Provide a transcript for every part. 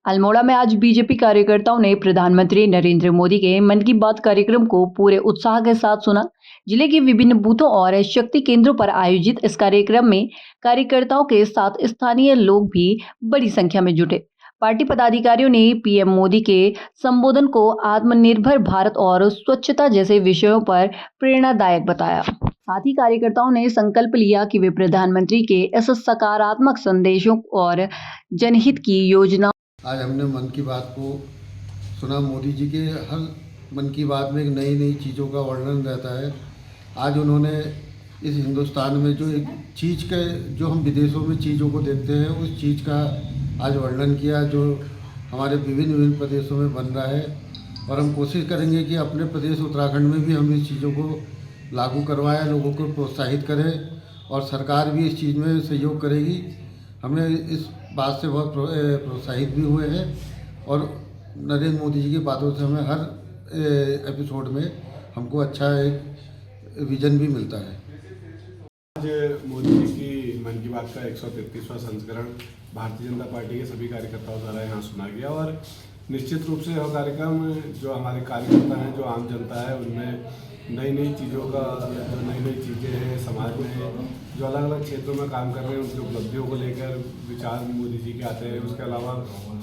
अल्मोड़ा में आज बीजेपी कार्यकर्ताओं ने प्रधानमंत्री नरेंद्र मोदी के मन की बात कार्यक्रम को पूरे उत्साह के साथ सुना। जिले के विभिन्न बूथों और शक्ति केंद्रों पर आयोजित इस कार्यक्रम में कार्यकर्ताओं के साथ स्थानीय लोग भी बड़ी संख्या में जुटे। पार्टी पदाधिकारियों ने पीएम मोदी के संबोधन को आत्मनिर्भर भारत और स्वच्छता जैसे विषयों पर प्रेरणादायक बताया। साथ ही कार्यकर्ताओं ने संकल्प लिया कि वे प्रधानमंत्री के इस सकारात्मक संदेशों और जनहित की योजना। आज हमने मन की बात को सुना। मोदी जी के हर मन की बात में एक नई नई चीज़ों का वर्णन रहता है। आज उन्होंने इस हिंदुस्तान में जो एक चीज़ के जो हम विदेशों में चीज़ों को देखते हैं उस चीज़ का आज वर्णन किया जो हमारे विभिन्न प्रदेशों में बन रहा है। और हम कोशिश करेंगे कि अपने प्रदेश उत्तराखंड में भी हम इस चीज़ों को लागू करवाएं, लोगों को प्रोत्साहित करें और सरकार भी इस चीज़ में सहयोग करेगी। हमने इस बात से बहुत प्रोत्साहित भी हुए हैं और नरेंद्र मोदी जी की बातों से हमें हर एपिसोड में हमको अच्छा एक विजन भी मिलता है। आज मोदी जी की मन की बात का 133वां संस्करण भारतीय जनता पार्टी के सभी कार्यकर्ताओं द्वारा यहाँ सुना गया और निश्चित रूप से यह कार्यक्रम जो हमारे कार्यकर्ता हैं, जो आम जनता है, उनमें नई नई चीज़ों का जो नई नई चीज़ें हैं समाज में जो अलग अलग क्षेत्रों में काम कर रहे हैं उनकी उपलब्धियों को लेकर विचार मोदी जी के आते हैं। उसके अलावा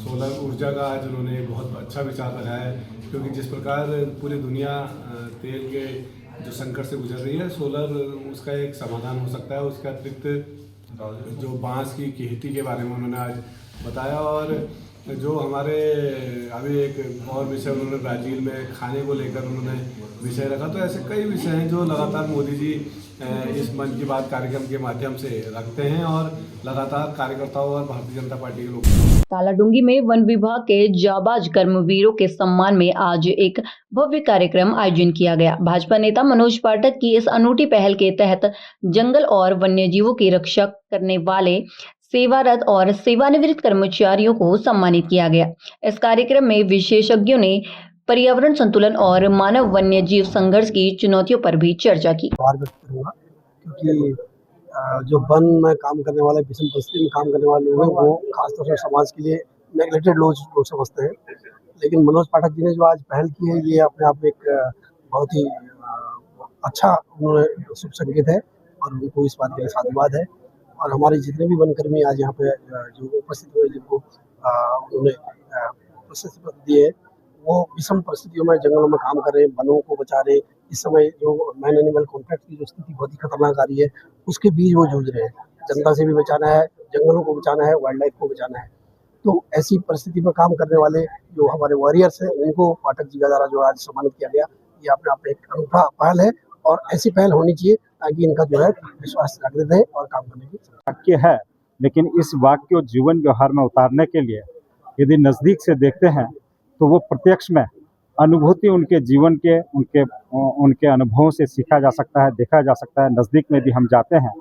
सोलर ऊर्जा का आज उन्होंने बहुत अच्छा विचार लगाया है, क्योंकि जिस प्रकार पूरी दुनिया तेल के जो संकट से गुजर रही है, सोलर उसका एक समाधान हो सकता है। उसके अतिरिक्त जो बांस की खेती के बारे में उन्होंने आज बताया और जो हमारे अभी एक और विषय उन्होंने ब्राज़ील में खाने को लेकर उन्होंने विषय रखा। तो ऐसे कई विषय हैं जो लगातार मोदी जी इस मन की बात कार्यक्रम के माध्यम से रखते हैं और लगातार कार्यकर्ताओं और भारतीय जनता पार्टी के लोग। तालाडुंगी में वन विभाग के जाबाज कर्मवीरों के सम्मान में आज एक भव्य कार्यक्रम आयोजन किया गया। भाजपा नेता मनोज पाठक की इस अनूठी पहल के तहत जंगल और वन्य जीवों की रक्षा करने वाले सेवारत और सेवानिवृत्त कर्मचारियों को सम्मानित किया गया। इस कार्यक्रम में विशेषज्ञों ने पर्यावरण संतुलन और मानव वन्य जीव संघर्ष की चुनौतियों पर भी चर्चा की। क्योंकि जो वन में काम करने वाले, विषम परिस्थिति में काम करने वाले लोग हैं, वो खासतौर से समाज के लिए नेग्लेक्टेड लोग समझते हैं। लेकिन मनोज पाठक जी ने जो आज पहल की है, ये अपने आप में एक बहुत ही अच्छा उन्होंने शुभ संकेत है और उनको इस बात के लिए साधुवाद है। और हमारे जितने भी वनकर्मी आज यहाँ पे जो उपस्थित हुए, जिनको उन्होंने प्रशस्ति पत्र दिए, वो विषम परिस्थितियों में जंगलों में काम कर रहे हैं, वनों को बचा रहे। इस समय जो मैन एनिमल कॉन्फ्लिक्ट की जो स्थिति बहुत ही खतरनाक आ रही है, उसके बीच वो जूझ रहे हैं। जनता से भी बचाना है, जंगलों को बचाना है, वाइल्ड लाइफ को बचाना है। तो ऐसी परिस्थिति में काम करने वाले जो हमारे वॉरियर्स हैं, उनको पाठक जी का द्वारा जो आज सम्मानित किया गया, ये अपने आप में एक अनूठा पहल है और ऐसी पहल होनी चाहिए ताकि इनका जो है विश्वास जागृत है और काम करने की वाक्य है। लेकिन इस वाक्य को जीवन व्यवहार में उतारने के लिए यदि नज़दीक से देखते हैं तो वो प्रत्यक्ष में अनुभूति उनके जीवन के उनके अनुभवों से सीखा जा सकता है, देखा जा सकता है। नज़दीक में भी हम जाते हैं,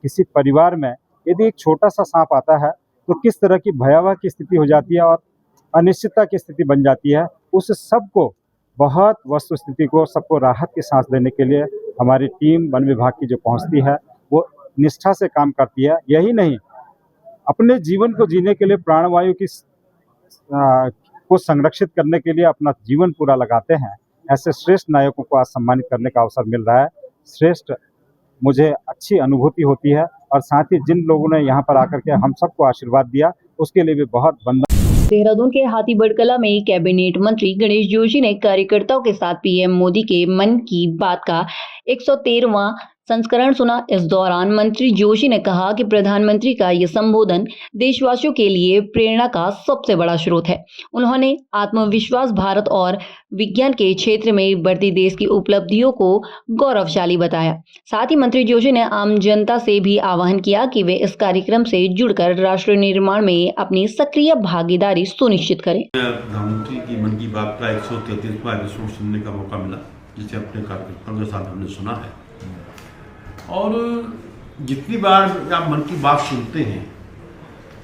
किसी परिवार में यदि एक छोटा सा सांप आता है तो किस तरह की भयावह की स्थिति हो जाती है और अनिश्चितता की स्थिति बन जाती है। उस सबको बहुत वस्तु स्थिति को सबको राहत की सांस देने के लिए हमारी टीम वन विभाग की जो पहुंचती है, वो निष्ठा से काम करती है। यही नहीं, अपने जीवन को जीने के लिए प्राणवायु की को संरक्षित करने के लिए अपना जीवन पूरा लगाते हैं। ऐसे श्रेष्ठ नायकों को आज सम्मानित करने का अवसर मिल रहा है। श्रेष्ठ मुझे अच्छी अनुभूति होती है और साथ ही जिन लोगों ने यहाँ पर आकर के हम सबको आशीर्वाद दिया, उसके लिए भी बहुत वंदन। देहरादून के हाथीबड़कला में कैबिनेट मंत्री गणेश जोशी ने कार्यकर्ताओं के साथ पीएम मोदी के मन की बात का 113वां संस्करण सुना। इस दौरान मंत्री जोशी ने कहा कि प्रधानमंत्री का ये संबोधन देशवासियों के लिए प्रेरणा का सबसे बड़ा स्रोत है। उन्होंने आत्मविश्वास, भारत और विज्ञान के क्षेत्र में बढ़ती देश की उपलब्धियों को गौरवशाली बताया। साथ ही मंत्री जोशी ने आम जनता से भी आह्वान किया कि वे इस कार्यक्रम से जुड़कर राष्ट्र निर्माण में अपनी सक्रिय भागीदारी सुनिश्चित करें। प्रधानमंत्री की मन की बात का 133वां एपिसोड सुनने का मौका मिला, जिसे अपने कार्यकर्ताओं के साथ हमने सुना है। और जितनी बार आप मन की बात सुनते हैं,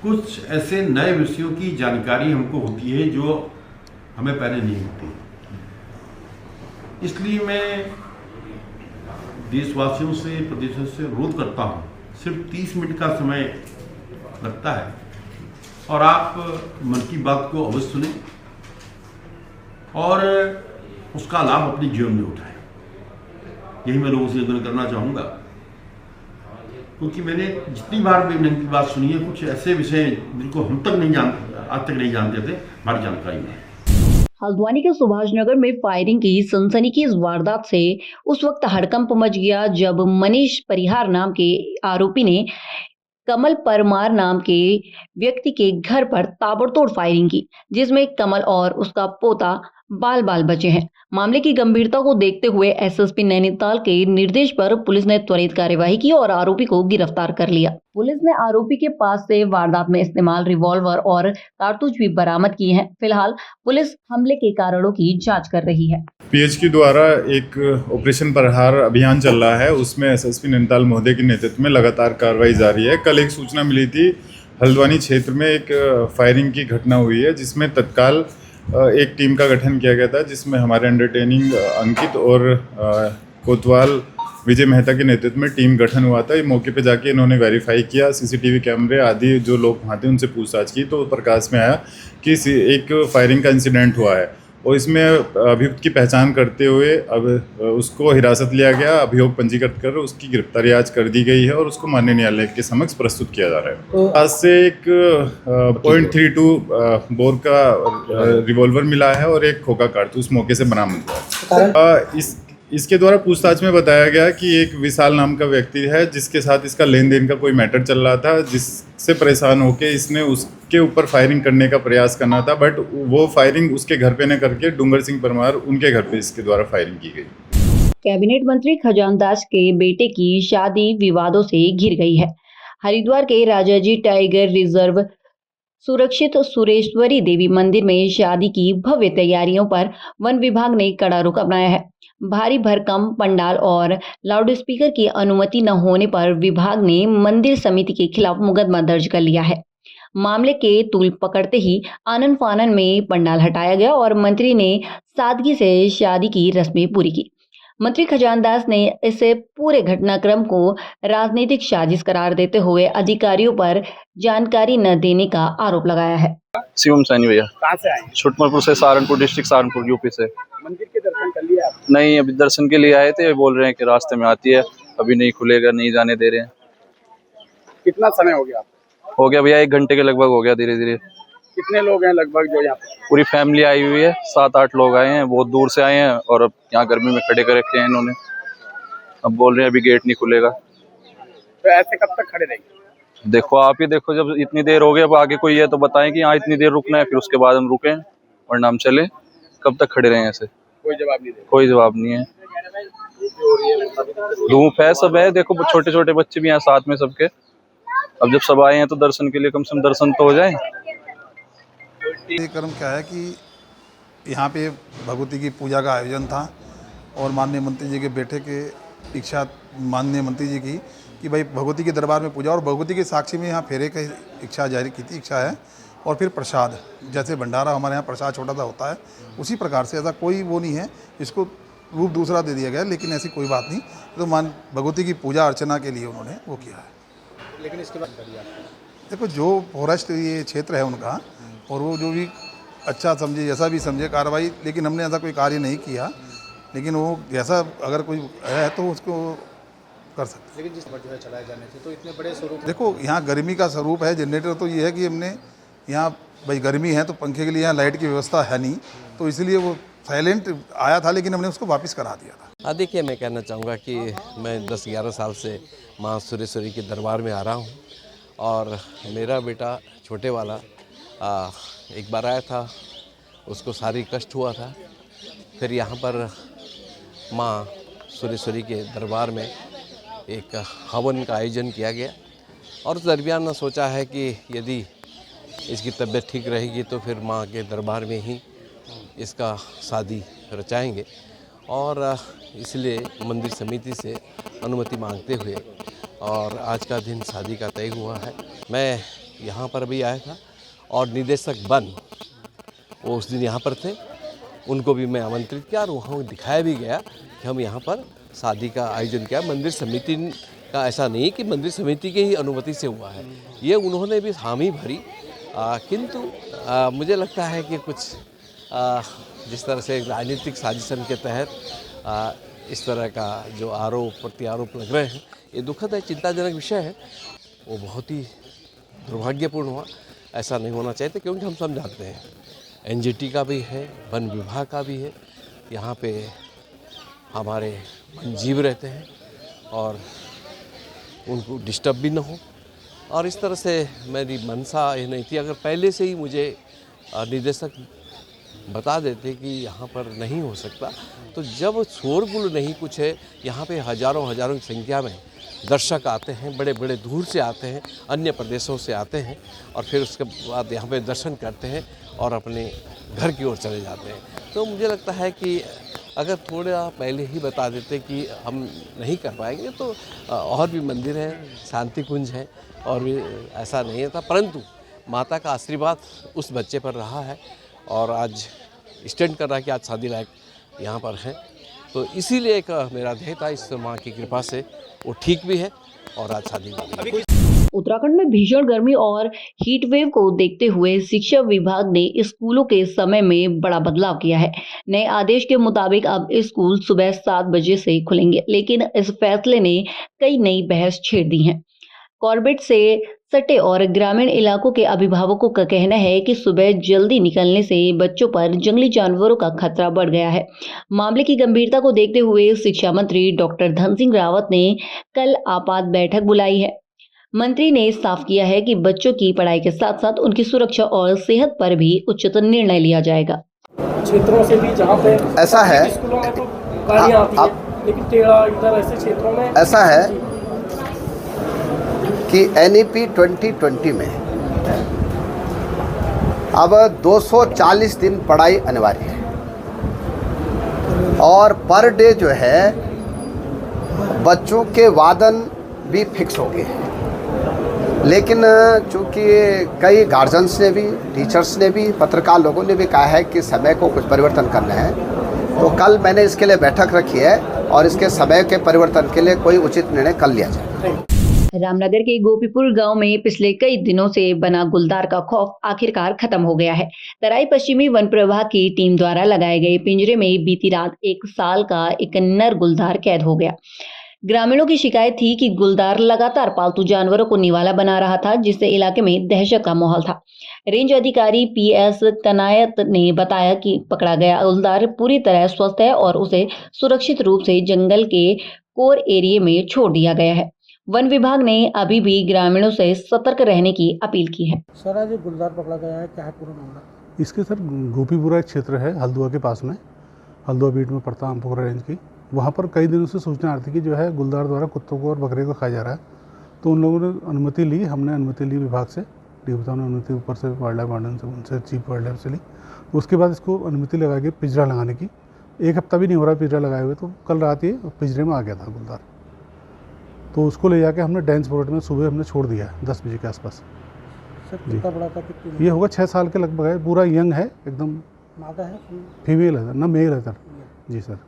कुछ ऐसे नए विषयों की जानकारी हमको होती है जो हमें पहले नहीं होती। इसलिए मैं देशवासियों से, प्रदेशों से अनुरोध करता हूँ, सिर्फ 30 मिनट का समय लगता है, और आप मन की बात को अवश्य सुने और उसका लाभ अपने जीवन में उठाएं। यही मैं लोगों से निवेदन करना चाहूँगा, क्योंकि मैंने जितनी बार भी मन की बात सुनी है, कुछ ऐसे विषय जिनको हम तक नहीं जानते, आज तक नहीं जानते थे, हमारी जानकारी में। हल्द्वानी के सुभाष नगर में फायरिंग की सनसनीखेज वारदात से उस वक्त हड़कंप मच गया जब मनीष परिहार नाम के आरोपी ने कमल परमार नाम के व्यक्ति के घर पर ताबड़तोड़ फायरिंग की, जिसमें कमल और उसका पोता बाल बाल बचे हैं। मामले की गंभीरता को देखते हुए एसएसपी नैनीताल के निर्देश पर पुलिस ने त्वरित कार्यवाही की और आरोपी को गिरफ्तार कर लिया। पुलिस ने आरोपी के पास से वारदात में इस्तेमाल रिवॉल्वर और कारतूस भी बरामद किए हैं। फिलहाल पुलिस हमले के कारणों की जांच कर रही है। पीएचक्यू द्वारा एक ऑपरेशन प्रहार अभियान चल रहा है, उसमें एसएसपी नैनीताल महोदय के नेतृत्व में लगातार कार्रवाई जारी है। कल एक सूचना मिली थी, हल्द्वानी क्षेत्र में एक फायरिंग की घटना हुई है, जिसमें तत्काल एक टीम का गठन किया गया था, जिसमें हमारे एंटरटेनिंग अंकित और कोतवाल विजय मेहता के नेतृत्व में टीम गठन हुआ था। ये मौके पे जाके इन्होंने वेरीफाई किया, सीसीटीवी कैमरे आदि जो लोग वहाँ थे उनसे पूछताछ की, तो प्रकाश में आया कि एक फायरिंग का इंसिडेंट हुआ है और इसमें अभियुक्त की पहचान करते हुए अब उसको हिरासत लिया गया, अभियोग पंजीकृत कर उसकी गिरफ्तारी आज कर दी गई है और उसको माननीय न्यायालय के समक्ष प्रस्तुत किया जा रहा है। आज से एक .32 बोर का रिवॉल्वर मिला है और एक खोखा कारतूस मौके से बरामद हुआ है। इसके द्वारा पूछताछ में बताया गया कि एक विशाल नाम का व्यक्ति है, जिसके साथ इसका लेन देन का कोई मैटर चल रहा था, जिससे परेशान होकर इसने उसके ऊपर फायरिंग करने का प्रयास करना था, बट वो फायरिंग उसके घर पे न करके डूंगर सिंह परमार उनके घर पे इसके द्वारा फायरिंग की गई। कैबिनेट मंत्री खजानदास के बेटे की शादी विवादों से घिर गई है। हरिद्वार के राजाजी टाइगर रिजर्व सुरक्षित सुरेश्वरी देवी मंदिर में शादी की भव्य तैयारियों पर वन विभाग ने कड़ा रुख अपनाया है। भारी भरकम पंडाल और लाउडस्पीकर की अनुमति न होने पर विभाग ने मंदिर समिति के खिलाफ मुकदमा दर्ज कर लिया है। मामले के तूल पकड़ते ही आनन फानन में पंडाल हटाया गया और मंत्री ने सादगी से शादी की रस्में पूरी की। मंत्री खजानदास ने इस पूरे घटनाक्रम को राजनीतिक साजिश करार देते हुए अधिकारियों पर जानकारी न देने का आरोप लगाया है। शिवम सैनी भैया। कहाँ से आए? छुटमलपुर से, सहारनपुर डिस्ट्रिक्ट, सहारनपुर यूपी से। मंदिर के दर्शन कर लिए आप? नहीं, अभी दर्शन के लिए आए थे, बोल रहे हैं कि रास्ते में आती है, अभी नहीं खुलेगा, नहीं जाने दे रहे हैं। कितना समय हो गया? हो गया भैया, 1 घंटे के लगभग हो गया। धीरे धीरे। कितने लोग हैं लगभग जो यहाँ पे? पूरी फैमिली आई हुई है, 7-8 लोग आए हैं, बहुत दूर से आए हैं और अब यहाँ गर्मी में खड़े कर रखे हैं इन्होंने। अब बोल रहे हैं अभी गेट नहीं खुलेगा। तो ऐसे कब तक खड़े रहेंगे? देखो आप ही देखो, जब इतनी देर हो गई, अब आगे कोई है तो बताएं कि यहाँ इतनी देर रुकना है, फिर उसके बाद हम रुकें वरना हम चले। कब तक खड़े रहें ऐसे? कोई जवाब नहीं दे। कोई जवाब नहीं है, धूप है, सब है। देखो छोटे छोटे बच्चे भी हैं साथ में सबके। अब जब सब आए हैं तो दर्शन के लिए कम से कम दर्शन तो हो जाए। ये क्रम क्या है कि यहाँ पे भगवती की पूजा का आयोजन था और माननीय मंत्री जी के बेटे के इच्छा माननीय मंत्री जी की कि भाई भगवती के दरबार में पूजा और भगवती के साक्षी में यहाँ फेरे की इच्छा जारी की थी, इच्छा है। और फिर प्रसाद, जैसे भंडारा हमारे यहाँ प्रसाद छोटा सा होता है, उसी प्रकार से ऐसा कोई वो नहीं है, इसको रूप दूसरा दे दिया गया, लेकिन ऐसी कोई बात नहीं। तो मान भगवती की पूजा अर्चना के लिए उन्होंने वो किया है। लेकिन इसके बाद देखो, जो फॉरेस्ट ये क्षेत्र है उनका, और वो जो भी अच्छा समझे, जैसा भी समझे कार्रवाई, लेकिन हमने ऐसा कोई कार्य नहीं किया। लेकिन वो जैसा अगर कोई है तो उसको कर सकते। लेकिन जिस पर जो है चलाए जाने से तो इतने बड़े स्वरूप। देखो, यहाँ गर्मी का स्वरूप है। जनरेटर तो ये है कि हमने यहाँ भाई गर्मी है तो पंखे के लिए यहाँ लाइट की व्यवस्था है नहीं, तो इसलिए वो साइलेंट आया था, लेकिन हमने उसको वापस करा दिया था। हाँ, देखिए, मैं कहना चाहूँगा कि मैं 10-11 साल से माँ सुरेश्वरी के दरबार में आ रहा हूँ और मेरा बेटा छोटे वाला एक बार आया था, उसको शारीरिक कष्ट हुआ था। फिर यहाँ पर माँ सुरेश्वरी के दरबार में एक हवन का आयोजन किया गया और उस दरमियान सोचा है कि यदि इसकी तबीयत ठीक रहेगी तो फिर माँ के दरबार में ही इसका शादी रचाएंगे और इसलिए मंदिर समिति से अनुमति मांगते हुए और आज का दिन शादी का तय हुआ है। मैं यहाँ पर भी आया था और निदेशक वन वो उस दिन यहाँ पर थे, उनको भी मैं आमंत्रित किया और वहाँ दिखाया भी गया कि हम यहाँ पर शादी का आयोजन किया। मंदिर समिति का ऐसा नहीं कि मंदिर समिति की ही अनुमति से हुआ है, ये उन्होंने भी हामी भरी किंतु मुझे लगता है कि कुछ जिस तरह से राजनीतिक साजिशन के तहत इस तरह का जो आरोप प्रत्यारोप लग रहे हैं, ये दुखद है, चिंताजनक विषय है। वो बहुत ही दुर्भाग्यपूर्ण हुआ, ऐसा नहीं होना चाहिए था, क्योंकि हम सब जानते हैं एनजीटी का भी है, वन विभाग का भी है, यहाँ पे हमारे वन्यजीव रहते हैं और उनको डिस्टर्ब भी ना हो। और इस तरह से मेरी मंशा ये नहीं थी। अगर पहले से ही मुझे निदेशक बता देते कि यहाँ पर नहीं हो सकता, तो जब शोरगुल नहीं कुछ है, यहाँ पे हज़ारों की संख्या में दर्शक आते हैं, बड़े बड़े दूर से आते हैं, अन्य प्रदेशों से आते हैं और फिर उसके बाद यहाँ पे दर्शन करते हैं और अपने घर की ओर चले जाते हैं। तो मुझे लगता है कि अगर थोड़ा पहले ही बता देते कि हम नहीं कर पाएंगे, तो और भी मंदिर हैं, शांति कुंज है, और भी ऐसा नहीं था। परंतु माता का आशीर्वाद उस बच्चे पर रहा है और आज स्टैंड कर रहा है कि आज शादी लायक यहाँ पर हैं। तो इसीलिए एक मेरा ध्येय था, इस माँ की कृपा से वो ठीक भी है और आज शादी भी। उत्तराखंड में भीषण गर्मी और हीट वेव को देखते हुए शिक्षा विभाग ने स्कूलों के समय में बड़ा बदलाव किया है। नए आदेश के मुताबिक अब स्कूल सुबह 7 बजे से खुलेंगे, लेकिन इस फैसले ने कई नई बहस छेड़ दी है। कॉर्बेट से सटे और ग्रामीण इलाकों के अभिभावकों का कहना है कि सुबह जल्दी निकलने से बच्चों पर जंगली जानवरों का खतरा बढ़ गया है। मामले की गंभीरता को देखते हुए शिक्षा मंत्री डॉक्टर धन सिंह रावत ने कल आपात बैठक बुलाई है। मंत्री ने साफ किया है कि बच्चों की पढ़ाई के साथ साथ उनकी सुरक्षा और सेहत पर भी उचित निर्णय लिया जाएगा। क्षेत्रों से भी जहाँ पे ऐसा है, स्कूलों में तो गाड़ियाँ आती हैं, लेकिन टेढ़ा इधर ऐसे क्षेत्रों में ऐसा है कि NEP 2020 में अब 240 दिन पढ़ाई अनिवार्य है और पर डे जो है बच्चों के वादन भी फिक्स हो गए हैं। लेकिन चूँकि कई गार्जियंस ने भी, टीचर्स ने भी, पत्रकार लोगों ने भी कहा है कि समय को कुछ परिवर्तन करना है, तो कल मैंने इसके लिए बैठक रखी है और इसके समय के परिवर्तन के लिए कोई उचित निर्णय कर लिया जाए। रामनगर के गोपीपुर गांव में पिछले कई दिनों से बना गुलदार का खौफ आखिरकार खत्म हो गया है। तराई पश्चिमी वन प्रभाग की टीम द्वारा लगाए गए पिंजरे में बीती रात 1 साल का एक नर गुलदार कैद हो गया। ग्रामीणों की शिकायत थी कि गुलदार लगातार पालतू जानवरों को निवाला बना रहा था, जिससे इलाके में दहशत का माहौल था। रेंज अधिकारी PS कनायत ने बताया कि पकड़ा गया गुलदार पूरी तरह स्वस्थ है और उसे सुरक्षित रूप से जंगल के कोर एरिया में छोड़ दिया गया है। वन विभाग ने अभी भी ग्रामीणों से सतर्क रहने की अपील की है। सर आज गुलदार पकड़ा गया है, क्या है पूरा मामला? इसके सर गोपीपुरा एक क्षेत्र है हल्द्वानी के पास में, हल्द्वानी बीट में पड़ता आमपोखरा रेंज की। वहाँ पर कई दिनों से सूचना आ रही थी कि जो है गुलदार द्वारा कुत्तों को और बकरे को खाया जा रहा है। तो उन लोगों ने अनुमति ली, हमने अनुमति ली विभाग से, डीएफओ ने अनुमति ऊपर से वाइल्ड लाइफ वार्डन से, उनसे चीफ वाइल्ड लाइफ से ली। उसके बाद इसको अनुमति लगा के पिंजरा लगाने की 1 हफ्ता भी नहीं हो रहा पिंजरा लगाए हुए, तो कल रात ये पिंजरे में आ गया था गुलदार। तो उसको ले जाके हमने डेंस प्लॉट में सुबह हमने छोड़ दिया है 10 बजे के आसपास। सर कितना बड़ा था? कितनी? ये होगा 6 साल के लगभग है, पूरा यंग है एकदम। मादा है? फीमेल है सर, ना मेल है सर। जी सर।